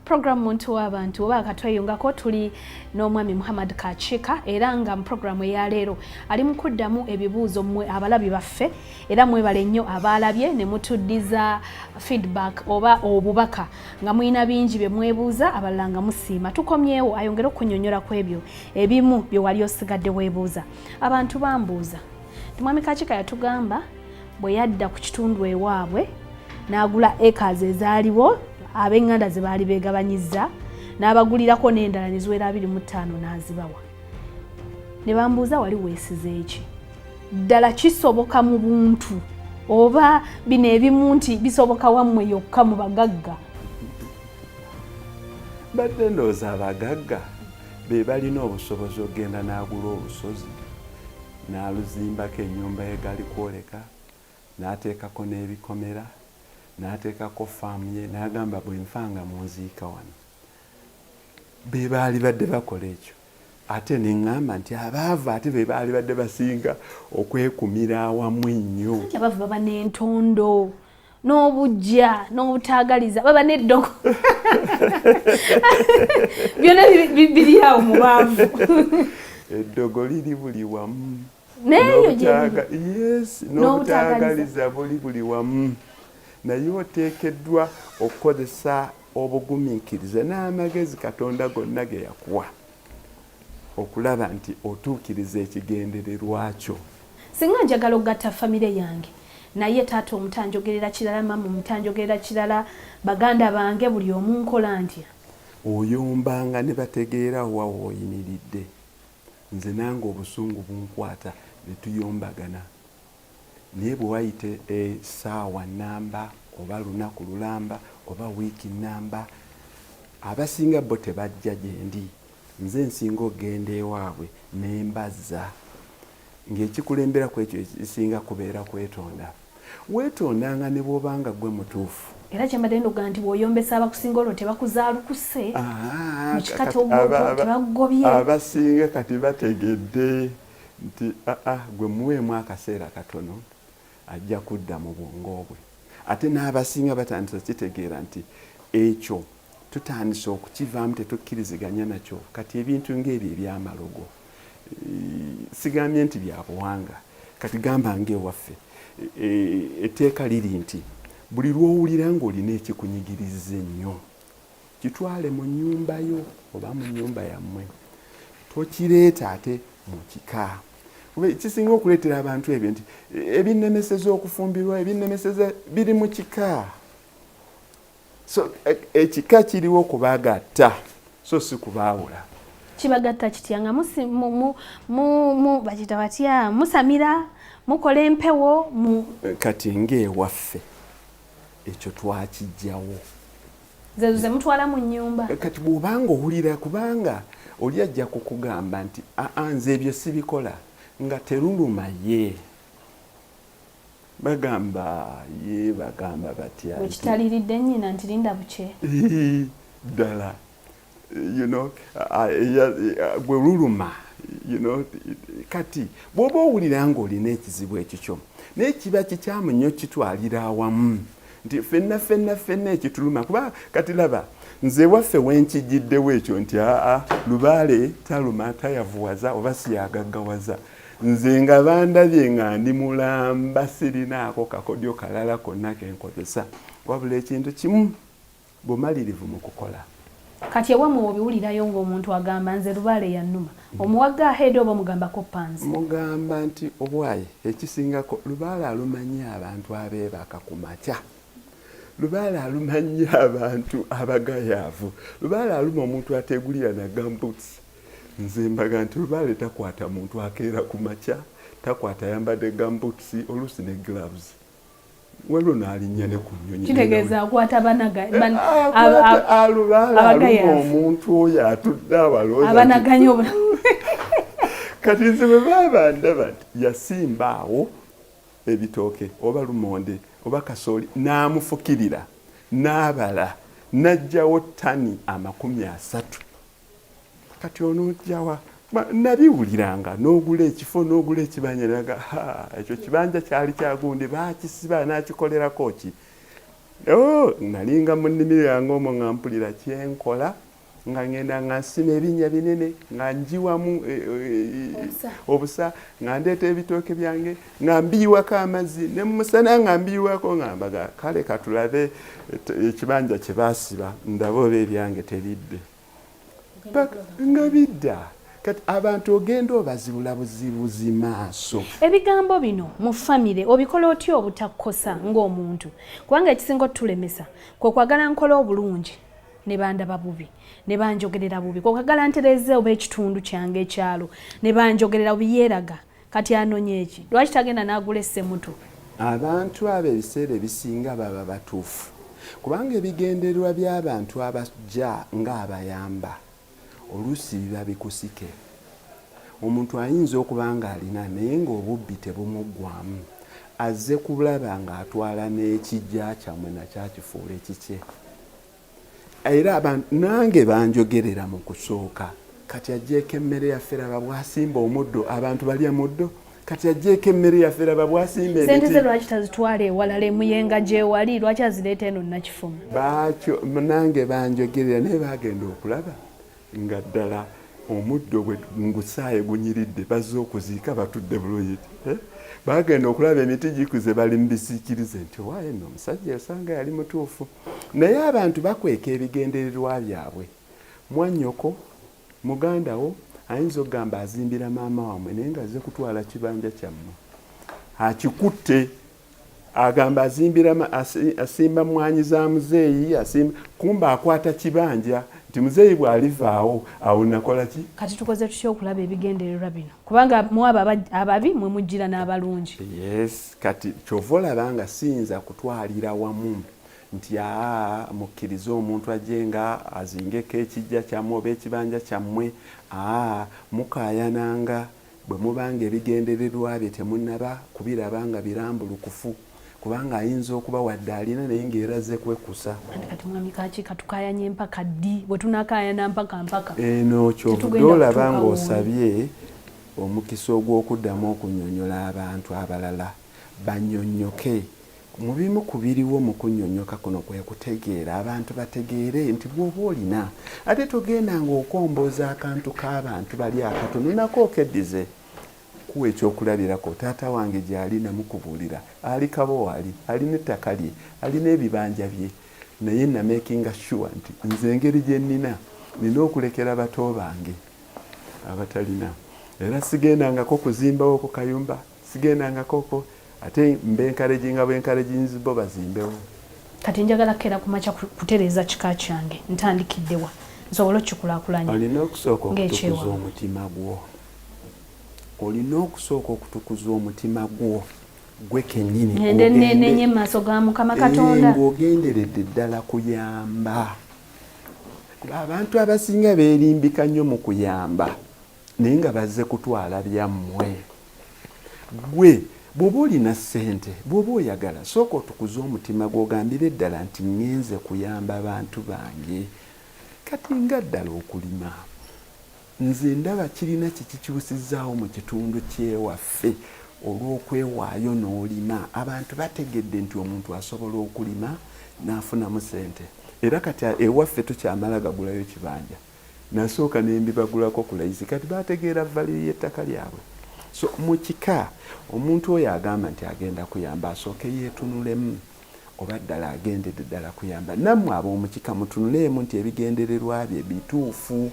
program muntu w'abantu oba akatweyungako tuli n'omwami Muhammad Kachika era nga mu program ya leero ali mu kuddamu ebibuuzo mmwe abalabi baffe era mwebale nnyo abalabye ne mutuddiza feedback oba obubaka nga muyina bingi bye mwebuuza abalala nga musiima tukomyewo ayongera okunyonyola ku ebyo ebimu bye wali osigadde weebuuza abantu bambuuza mwami Kachika yatugamba bwe yadda ku kitundu ewaabwe n'agula acres ezaaliwo ab'enganda ze baali beegabanyizza n'abagulirako n'endala ne ziwera 25 n'azibawa ne bambuuza wali weesize eki ddala kisoboka mu buntu oba bino ebimu nti bisoboka wammwe yokka mu bagagga badde ndowooza abagagga be balina obusobozi okugenda n'agula olusozi n'aluzimbako ennyumba egali kwoleka n'ateekako n'ebikomera n'ateekako faamu ye n'agamba bwe nfanga munziika wano be baali badde bakola ekyo ate ne ŋŋamba nti abaava ate be baali badde basinga okwekumira awamu ennyo abava baba n'entondo n'obujja n'obutaagaliza baba n'eddogo byonna biri awo mu baavu eddogo liri buli wamu neyo n'obutaagaliza buli wamu naye oteekeddwa okukozesa obugumiikiriza n'amagezi Katonda gonna ge yakuwa okulaba nti otuukiriza ekigendererwa kyo. Singa njagala okugatta famire yange naye taata omutanjogerera kirala mama omutanjogerera kirala baganda bange buli omu nkola ntya oyombanga ne bategeera wa wooyimiridde nze nange obusungu bunkwata ne tuyombagana naye bwe wayite essaawa nnamba oba lunaku lulamba oba wiiki nnamba abasinga bo tebajja gye ndi nze nsinga okugenda ewaabwe ne mbazza ng'ekikulembera ku ekyo ekisinga kubeera kwetonda weetondanga ne bw'obanga gwe mutuufu era kyembadde ndoga nti bw'oyombesa abakusinga olwo tebakuzaalukuse mu kika tebakugobye abasinga kati bategedde nti gwe muweemu akaseera katono ajja kudda mu bwongo bwe ate n'abasinga batandisa kitegeera nti ekyo tutandisa okukivaamu tetukkiriziganya nakyo kati ebintu ng'ebyo ebyamalogo sigambye nti bya buwanga kati gamba ng'ewaffe etteeka liri nti buli lw'owulira ng'olina ekikunyigiriza ennyo kitwale mu nnyumba yo oba mu nnyumba yammwe tokireeta ate mu kika kisinga okuleetera abantu ebyo nti ebinnemeseza okufumbirwa ebinnemeseza biri mu kika so ekika kiriwo kubagatta so si kubaawula kibagatta kitya nga bakita batya musamira mukola empewo kati ng'ewaffe ekyo twakijjawo ze mutwala mu nnyumba kati bw'obanga owulira kubanga oli ajja kukugamba nti nze ebyo sibikola nga teruluma ye bagamba batya wekitaliridde nnyina nti linda buke ddala bwe luluma kati bw'oba owulira ng'olina ekizibu ekyo kyo naye kiba kikyamu nnyo kitwalira awamu nti ffenna ekituluma kuba kati laba nze waffe wenkijjiddewo ekyo nti lubaale taluma tayavuwaza oba siyagaggawaza nze nga bandabye nga ndi mulamba sirinaako kakodyo kalala konna kenkozesa wabula ekintu kimu bumalirivu mu kukola kati ewammwe obiwulirayo ng'omuntu agamba nze lubaale yannuma omuwagga aheedi oba omugambako pansi mugamba nti obwayi ekisingako lubaale alumanyi abantu abeebaka ku makya lubaale alumanyi abantu abagayaavu lubaale aluma omuntu ateegulira na gambuts nze mbaga nti lubaale takwata muntu akeera ku makya takwata yambadde gambuts oluusi ne gloves waliwo n'alinnya ne ku nnyonyi kitegeeza akwata aluma omuntu oyo atudde awalooza abanaganya obulamu kati nze bwe baaba ndaba nti yasimba awo ebitooke oba lumonde oba kasooli n'amufukirira n'abala n'ajjawo ttani 30 kati onoojjawa nabiwuliranga n'ogula ekifo n'ogula ekibanja naga ekyo kibanja kyali kyagundi baakisiba n'akikolerako ki nalinga mu nnimiro yange omwo nga mpulira kyenkola nga ngenda nga nsima ebinnya binene nga njiwamu obusa nga ndeeta ebitooke byange nga mbiyiwako amazzi ne mu musana nga mbiyiwako nga mbaga kale katulabe ekibanja kye baasiba ndaba oba ebyange teridde nga bidda kati abantu ogenda obazibula buzibuzi maaso. Ebigambo bino mu famire obikola otya obutakosa ng'omuntu kubanga ekisinga otulemesa kwe kwagala nkola obulungi ne bandaba bubi ne banjogerera bubi kwagala ntereze oba ekitundu kyange ekyalo ne banjogerera buyeeraga kati anonye eki lwaki tagenda n'agula essemuto. Abantu abo ebiseera ebisinga baba batuufu kubanga ebigendererwa by'abantu abajja ng'abayamba oluusi biba bikusike. Omuntu ayinza okuba nga alina naye ng'obubbi tebumuggwamu azze kulaba ng'atwala n'ekijja kyammwe nakyakifuula ekikye. Era nange banjogerera mu kusooka kati ajjeeko emmere yaffe raba bwasimba omuddo abantu balya muddo kati ajjeeko emmere yaffe raba bwasimba emiti. Sente ze lwaki tazitwala ewalala emuyenga gyewali lwaki azireeta eno Nakifumu? Bakyo nange banjogerera naye bagenda okulaba nga ddala omuddo bwe ngusaaye gunyiridde bazze okuziika batudde bulungi. Bagenda okulaba emiti gikuze bali mbisiikirize nti waaye nno omusajja osanga yali mutuufu. Naye abantu bakweka ebigendererwa byabwe. Mwannyoko muganda wo ayinza okugamba azimbira maama wamwe naye nga azze kutwala kibanja kyammwe akikutte agamba asimba mwanyi za muzeeyi kumba akwata kibanja nti muzeeyi bw'alivaawo awo nakola ki? Kati tukoze tutya okulaba ebigendererwa bino kubanga mwaba ababi mwe mujjira n'abalungi. Yes, kati kyova olaba nga siyinza kutwalira wamu nti mukkirize omuntu ajje nga azingeko ekijja kyammwe oba ekibanja kyammwe mukaayananga bwe mubanga ebigendererwa bye temunnaba kubiraba nga birambulukufu kubanga ayinza okuba wadde alina naye ng'eraze kwekusa. Kati mwami kaki katukayanye mpaka ddi bwe tunakaayana mpaka eno kyovudde olaba ng'osabye omukisa ogw'okuddamu okunnyonnyola abantu abalala bannyonnyoke. Mu bimu ku biriwo mu kunnyonnyoka kuno kwe kutegeera abantu bategeere nti bw'oba olina ate togendanga okomboza akantu k'abantu bali akatono nako okeddize kuwa ekyokulabirako. Taata wange gy'ali namukubuulira ali Kabowaali alina ettaka lye alina ebibanja bye naye namakinga sure nti nze engeri gye nnina okulekera bato bange abatalina. Era sigendangako kuzimbawo ku kayumba sigendangako ate mbenkalejinga bwenkalejinzi bo bazimbewo. Kati njagala kera kumacha kutereza kika kyange ntandikiddewa nsobola okukulaakulanya. Olina okusooka okutukuza omutima gwo. Olina okusooka okutukuza omutima gwo gwe kennyini nenye maaso ga Mukama Katonda ng'ogenderedde ddala kuyamba. Abantu abasinga beerimbika nnyo mu kuyamba naye nga bazze kutwala byammwe. Gwe bw'oba olina ssente bw'oba oyagala sooka otukuza omutima gw'ogambire ddala nti ngenze kuyamba abantu bange. Kati nga ddala okulima nze ndaba kirina kikikyusizaawo mu kitundu kyewaffe olw'okwewaayo n'olima. Abantu bategedde nti omuntu asobola okulima n'afunamu ssente. Era kati ewaffe tukyamala gagulayo kibanja nasooka n'embibagulako ku layisi kati bategeera valiri y'ettaka lyabwe. So mu kika omuntu oyo agamba nti agenda kuyamba asooke yeetunulemu oba ddala agendedde ddala kuyamba. Nammwe ab'omu kika mutunuleemu nti ebigendererwa bye bituufu.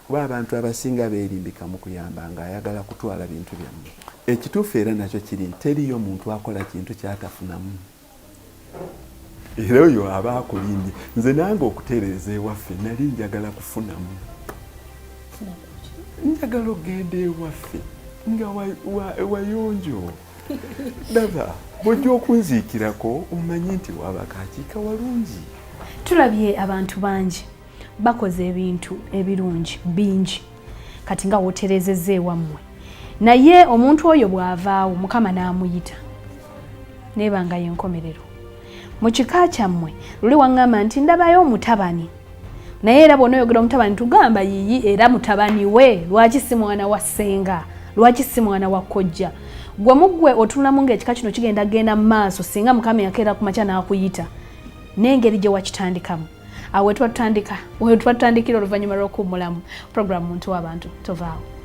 Kuba abantu abasinga beerimbika mu kuyamba ng'ayagala kutwala bintu byammwe. Ekituufu era nakyo kiri teriyo muntu akola kintu kyatafunamu. Era oyo aba akulimbye. Nze nange okutereeza ewaffe nali njagala kufunamu. Njagala ogenda ewaffe nga wayonjo. Daba bw'ojja okunziikirako omanyi nti wabakakiika walungi. Tulabye abantu bangi bakoze ebintu ebirungi bingi kati nga woterezezza ewammwe naye omuntu oyo bw'avaawo Mukama n'amuyita nebanga yenkomerero. Mu kika kyammwe luli waŋŋamba nti ndabayo omutabani naye era bw'onoyogera omutabani tugamba yiyi era mutabani we lwaki si mwana wa ssenga lwaki si mwana wa kkojja. Gwe muggwe otunulamu ng'ekika kino kigenda mu maaso singa Mukama yakeera ku makya n'akuyita n'engeri gye wakitandikamu. Awo we twatandikira oluvannyuma lw'okuwummulamu program Muntu w'Abantu. Tovaawo.